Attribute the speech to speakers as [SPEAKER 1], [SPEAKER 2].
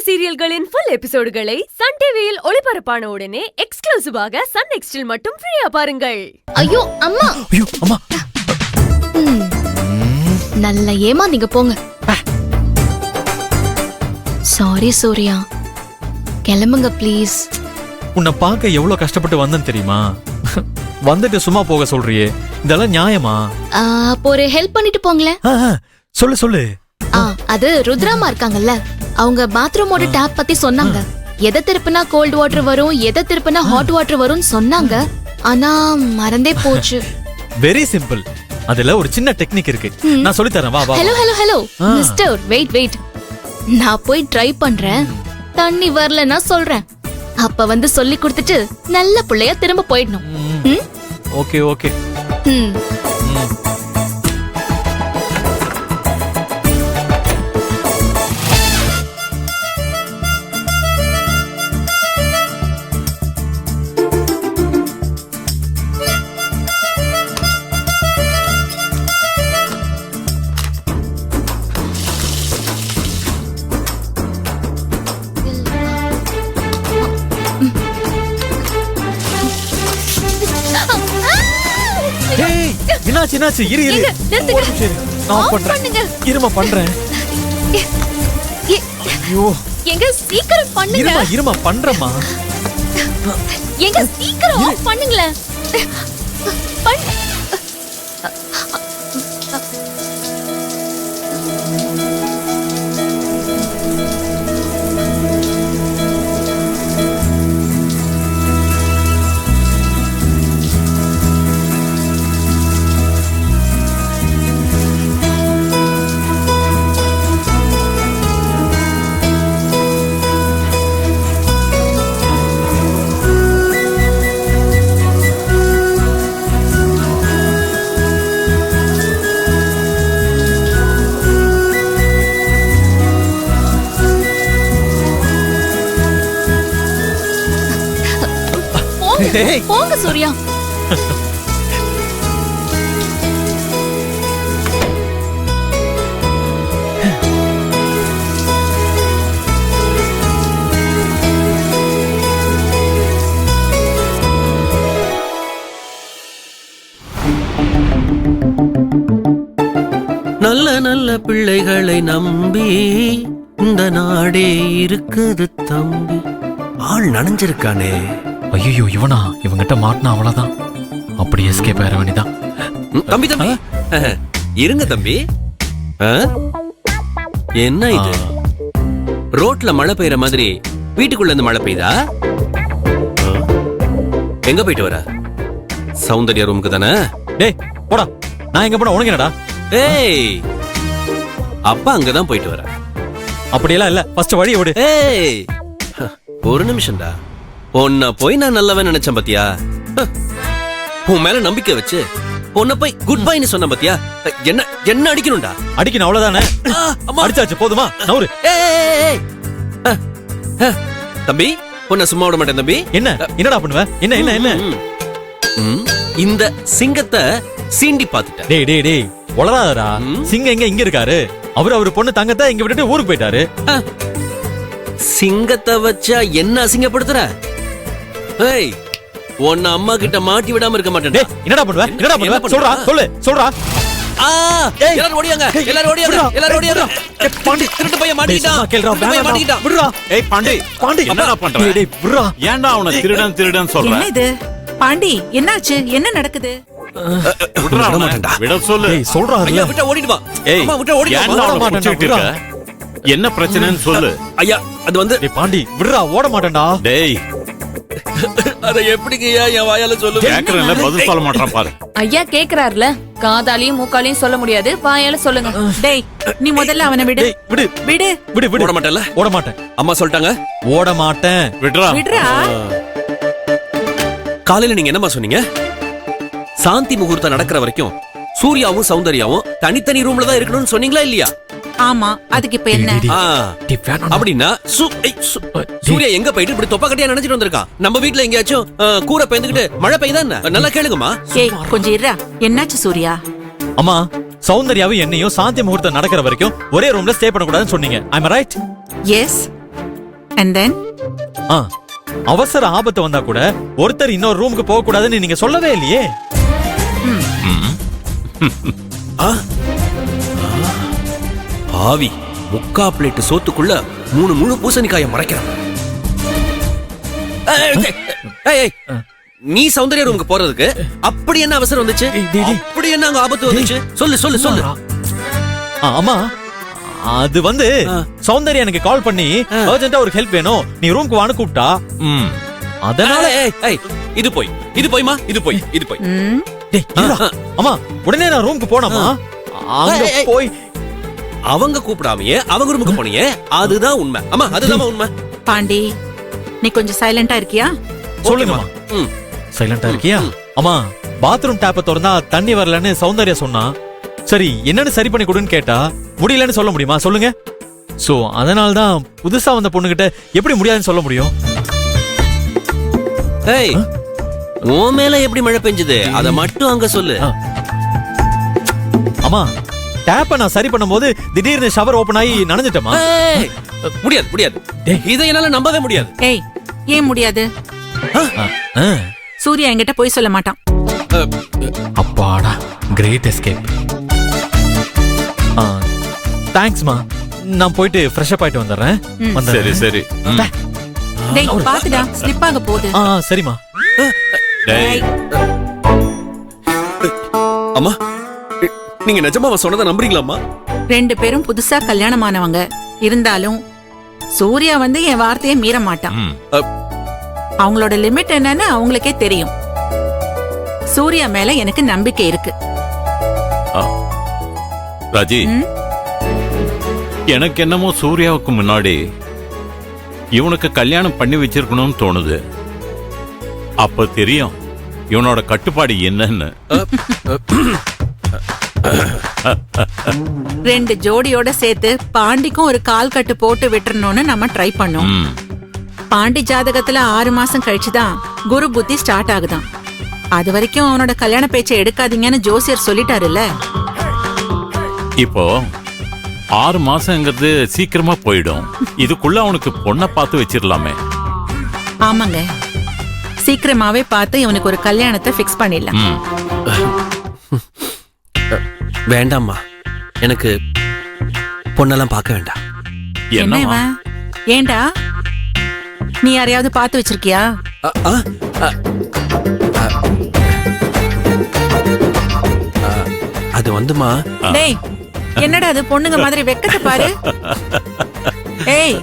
[SPEAKER 1] சீரியல்களின் full எபிசோடுகளை Sun டிவியில் ஒளிபரப்பான உடனே எக்ஸ்க்ளூசிவாக சன் நெக்ஸ்டில் மட்டும் ஃப்ரீயா பாருங்கள்.
[SPEAKER 2] ஐயோ அம்மா,
[SPEAKER 3] ஐயோ அம்மா,
[SPEAKER 2] நல்ல ஏமாந்தீங்க போங்க. சாரி சூர்யா, கிளம்புங்க ப்ளீஸ்.
[SPEAKER 3] உன்னை பார்க்க எவ்வளவு கஷ்டப்பட்டு வந்தேன் தெரியுமா? வந்துட்டு சும்மா போக சொல்றியே, இதெல்லாம் நியாயமா?
[SPEAKER 2] அப்போ ஒரு ஹெல்ப் பண்ணிட்டு போங்களேன்.
[SPEAKER 3] சொல்லு சொல்லு.
[SPEAKER 2] அது ருத்ராமா இருக்காங்கல்ல, அவங்க பாத்ரூமோட டேப் பத்தி சொன்னாங்க. எதை திருப்பினா கோல்ட் வாட்டர் வரும், எதை திருப்பினா ஹாட் வாட்டர் வரும்னு சொன்னாங்க. ஆனா மறந்தே போச்சு.
[SPEAKER 3] Very simple. அதுல ஒரு சின்ன டெக்னிக் இருக்கு, நான் சொல்லி தரேன். வா வா.
[SPEAKER 2] Hello hello hello mister, wait wait. நான் போய் ட்ரை பண்றேன். தண்ணி வரலன்னா சொல்றேன். அப்ப வந்து சொல்லி கொடுத்துட்டு நல்ல புள்ளையா திரும்ப போயிடணும்.
[SPEAKER 3] Okay okay. என்னாச்சு? இரு இரு, நான் பண்றேன். இருமா பண்றேன். ஐயோ,
[SPEAKER 2] எங்க சீக்கிரம் பண்ணுங்க.
[SPEAKER 3] இருமா பண்றேம்மா.
[SPEAKER 2] எங்க சீக்கிரம் ஆஃப் பண்ணுங்களே. போங்க சூர்யா.
[SPEAKER 4] நல்ல நல்ல பிள்ளைகளை நம்பி இந்த நாடே இருக்குது தம்பி. ஆள் நனைஞ்சிருக்கானே.
[SPEAKER 3] ஐயோ, இவனா? இவங்கிட்ட மாட்டினா அவ்வளவுதான். அப்படி எஸ்கேப் ஆயிர வேண்டியதான்.
[SPEAKER 4] தம்பி தம்பி இருங்க தம்பி. என்ன இது? ரோட்ல மழை பெய்யற மாதிரி வீட்டுக்குள்ள இருந்து மழை பெய்தா? எங்க போயிட்டு வர? சௌந்தர்யா ரூமுக்கு தானே?
[SPEAKER 3] டேய் போடா. நான் எங்க போனா உனக்கு என்னடா?
[SPEAKER 4] ஏய், அப்பா அங்கதான் போயிட்டு வர.
[SPEAKER 3] அப்படியெல்லாம் இல்ல, ஃபர்ஸ்ட் வழி விடு.
[SPEAKER 4] ஏய், ஒரு நிமிஷம்டா. உன்னை போய் நான் நல்லவன் நினைச்சேன் பாத்தியா? உன் மேல நம்பிக்கை வச்சு உன்னை போய் குட் பைன்னு சொன்ன பாத்தியா? என்ன என்ன அடிக்கணும்டா?
[SPEAKER 3] அடிக்கணும் அவ்வளவுதானே. அடிச்சாச்சு, போதுமா? நவுரு.
[SPEAKER 4] தம்பி, உன்னை சும்மா விட மாட்டேன் தம்பி.
[SPEAKER 3] என்னடா பண்ணுவ? என்ன என்ன என்ன?
[SPEAKER 4] இந்த சிங்கத்தை சீண்டி பாத்துட்டேன்.
[SPEAKER 3] டேய் டேய் டேய், உளறாதடா. சிங்கம் இங்க இருக்காரு. அவரு பொண்ணு தங்கத்தை இங்க விட்டுட்டு ஊருக்கு போயிட்டாரு.
[SPEAKER 4] சிங்கத்தை வச்சா என்ன அசிங்கப்படுத்துற? ஏய், உன்னை அம்மா கிட்ட மாட்டி விடாம இருக்க மாட்டேன்.
[SPEAKER 3] என்னடா பண்ணுவ? என்னடா பண்ணுவ? சொல்றா, சொல்லு, சொல்றா.
[SPEAKER 4] எல்லாரும் ஓடியாங்க, எல்லாரும் ஓடியாங்க, எல்லாரும் ஓடியாங்க. பாண்டி திருட்டு பையன் மாட்டிட்டான்.
[SPEAKER 3] கேளுடா,
[SPEAKER 4] மாட்டிட்டான்.
[SPEAKER 3] விடுடா.
[SPEAKER 5] ஏய் பாண்டி, என்னடா பண்ற?
[SPEAKER 3] டேய் விடுடா.
[SPEAKER 5] ஏன்டா அவனை திருடன் சொல்ற?
[SPEAKER 6] என்ன இது பாண்டி? என்னாச்சு? என்ன நடக்குது?
[SPEAKER 5] விடுடா மாட்டேன்டா. விட சொல்லு.
[SPEAKER 3] ஏய் சொல்றா.
[SPEAKER 4] ஐயா விட்டு ஓடிடு வா.
[SPEAKER 5] ஏய்,
[SPEAKER 4] அம்மா விட்டு ஓடிடு வா.
[SPEAKER 5] ஏன்டா மாட்டேன்ட்டு இருக்க? என்ன பிரச்சனைன்னு சொல்லு.
[SPEAKER 4] ஐயா, அது வந்து
[SPEAKER 3] டேய் பாண்டி விடுடா, ஓட மாட்டேன்டா.
[SPEAKER 5] டேய்,
[SPEAKER 4] அத எப்படிங்கய்யா என் வாயால சொல்லுவேன்?
[SPEAKER 5] கேக்குறேன்ல, பதில் சொல்ல மாட்டான் பாரு.
[SPEAKER 7] ஐயா கேக்குறாருல, காதாலையும் மூக்காலையும் சொல்ல முடியாது, வாயால சொல்லுங்க.
[SPEAKER 6] டேய், நீ முதல்ல அவனை விடு.
[SPEAKER 3] விடு
[SPEAKER 6] விடு
[SPEAKER 3] விடு விடு.
[SPEAKER 4] ஓட மாட்டேன்ல?
[SPEAKER 3] ஓட மாட்டேன்.
[SPEAKER 4] அம்மா சொல்லிட்டாங்க,
[SPEAKER 3] ஓட மாட்டேன்.
[SPEAKER 5] விடுறா.
[SPEAKER 6] விடுறா.
[SPEAKER 4] காலையில நீங்க என்னமா சொன்னீங்க? சாந்தி முகூர்த்தம் நடக்கிற வரைக்கும் சூர்யாவும் சௌந்தர்யாவும் தனித்தனி ரூம்ல தான் இருக்கணும்னு சொன்னீங்களா இல்லையா?
[SPEAKER 6] ஆமா, அதுக்கு இப்ப என்ன?
[SPEAKER 4] அப்படின்னா சூர்யா எங்க போயிட்டு இப்படி தொப்பா கட்டியா நினைச்சிட்டு வந்திருக்கான்? நம்ம வீட்டுல எங்கேயாச்சும் கூரை பெய்ந்துகிட்டு மழை பெய்யுதா? நல்லா கேளுங்கம்மா.
[SPEAKER 6] ஏய், கொஞ்சம் இருடா. என்னாச்சு சூர்யா?
[SPEAKER 3] அம்மா, சௌந்தர்யாவும் என்னையும் சாந்தி முகூர்த்தம் நடக்கிற வரைக்கும் ஒரே ரூம்ல ஸ்டே பண்ண கூடாதுன்னு சொன்னீங்க. ஐ அம் ரைட்?
[SPEAKER 6] எஸ். அண்ட் தென்
[SPEAKER 3] ஆ, அவசர ஆபத்து வந்தா கூட ஒருத்தர் இன்னொரு ரூமுக்கு போக கூடாதுன்னு நீங்க சொல்லவே இல்லையே.
[SPEAKER 4] ஆவி முக்கா பிளேட் சோத்துக்குள்ள 3 முழு பூசணிக்காயை மறைக்கிறான். ஏய், ஏய், நீ சௌந்தர்யா ரூமுக்கு போறதுக்கு அப்படி என்ன அவசரம் வந்துச்சு? அப்படி என்ன அங்க ஆபத்து வந்துச்சு? சொல்லு சொல்லு சொல்லு.
[SPEAKER 3] ஆமா, அது வந்து சௌந்தர்யா எனக்கு கால் பண்ணி அர்ஜென்ட்டா ஒரு ஹெல்ப் வேணும், நீ ரூமுக்கு வான்னு கூப்பிட்டா. அதனால
[SPEAKER 4] ஏய், ஏய், இது போய் இது போய்மா, இது போய் இது போய்.
[SPEAKER 3] டேய், இருடா. அம்மா, உடனே நான் ரூமுக்கு போனேம்மா. அங்க
[SPEAKER 4] ஏய், ஏய்.
[SPEAKER 3] போய்
[SPEAKER 4] அவங்க கூப்பிடாமையே அவங்க ரூமுக்கு போனியே, அதுதான் உண்மை. அம்மா, அதுதான் உண்மை.
[SPEAKER 6] பாண்டி நீ கொஞ்சம் சைலண்டா இருக்கியா?
[SPEAKER 3] சொல்லுங்கம்மா.
[SPEAKER 4] ம்.
[SPEAKER 3] சைலண்டா இருக்கியா? அம்மா, பாத்ரூம் டேப்ப திறந்தா தண்ணி வரலன்னு சௌந்தர்யா சொன்னா. சரி, என்னன்னு சரி பண்ணி கொடுன்னு கேட்டா முடியலன்னு சொல்ல முடியுமா? சொல்லுங்க. சோ அதனால தான் புதுசா வந்த பொண்ணுகிட்ட எப்படி முடியாதுன்னு சொல்ல முடியும்?
[SPEAKER 4] ஏய், உன் மேல எப்படி மழை பெஞ்சது அத மட்டும் அங்க சொல்லு.
[SPEAKER 3] அம்மா, டேப்ப நான் சரி பண்ணும்போது திடீர்னு ஷவர் ஓபன் ஆகி நனைஞ்சிட்டமா.
[SPEAKER 4] ஏய், முடியாது முடியாது. இதை என்னால நம்பவே முடியாது.
[SPEAKER 6] ஏய், ஏன் முடியாது? சூர்யா என்கிட்ட போய் சொல்ல மாட்டான்.
[SPEAKER 3] அப்பாடா, கிரேட் எஸ்கேப். தேங்க்ஸ்மா, நான் போயிட்டு ஃப்ரெஷ் அப் ஆயிட்டு வந்துடுறேன்.
[SPEAKER 5] சரி சரி.
[SPEAKER 6] டேய் பாத்துடா, ஸ்லிப் ஆக போகுது.
[SPEAKER 3] சரிம்மா.
[SPEAKER 5] டேய்,
[SPEAKER 4] அம்மா, நீங்க நிஜமா அவன் சொன்னதை நம்புறீங்களாம்மா?
[SPEAKER 6] 2 பேரும் புதுசா கல்யாணமானவங்க இருந்தாலும் சூர்யா வந்து என் வார்த்தையை மீற மாட்டான். அவங்களோட லிமிட் என்னன்னு அவங்களுக்கே தெரியும். சூர்யா மேல எனக்கு நம்பிக்கை இருக்கு.
[SPEAKER 5] ராஜி, எனக்கு என்னமோ சூர்யாவுக்கு முன்னாடி இவனுக்கு கல்யாணம் பண்ணி வச்சிருக்கணும்னு தோணுது. அப்ப தெரியும் இவனோட கட்டுப்பாடு என்னன்னு.
[SPEAKER 6] 2 ஜோடியோட சேர்த்து பாண்டிக்கும் ஒரு கால் கட்டு போட்டு விட்டுறணும்னு நம்ம ட்ரை பண்ணோம். பாண்டி ஜாதகத்துல 6 மாசம் கழிச்சுதான் குரு புத்தி ஸ்டார்ட் ஆகுதான். அது வரைக்கும் அவனோட கல்யாண பேச்சை எடுக்காதீங்கன்னு ஜோசியர் சொல்லிட்டாருல்ல.
[SPEAKER 5] இப்போ 6 மாசங்கிறது சீக்கிரமா போயிடும். இதுக்குள்ள அவனுக்கு பொண்ணை பார்த்து வச்சிடலாமே.
[SPEAKER 6] ஆமாங்க, சீக்கிரமாவே பார்த்து இவனுக்கு ஒரு கல்யாணத்தை ஃபிக்ஸ் பண்ணிடலாம்.
[SPEAKER 4] வேண்டாம்மா, எனக்கு பொண்ணெல்லாம் பார்க்க வேண்டாம்.
[SPEAKER 6] என்ன
[SPEAKER 5] என்னவா?
[SPEAKER 6] இவன்? ஏண்டா, நீ யாரையாவது பார்த்து வச்சிருக்கியா?
[SPEAKER 4] அ, அ, அ, அ, அது வந்துமா.
[SPEAKER 6] டேய், என்னடா அது பொண்ணுங்க மாதிரி வெக்கத்தை பாரு. ஏய்,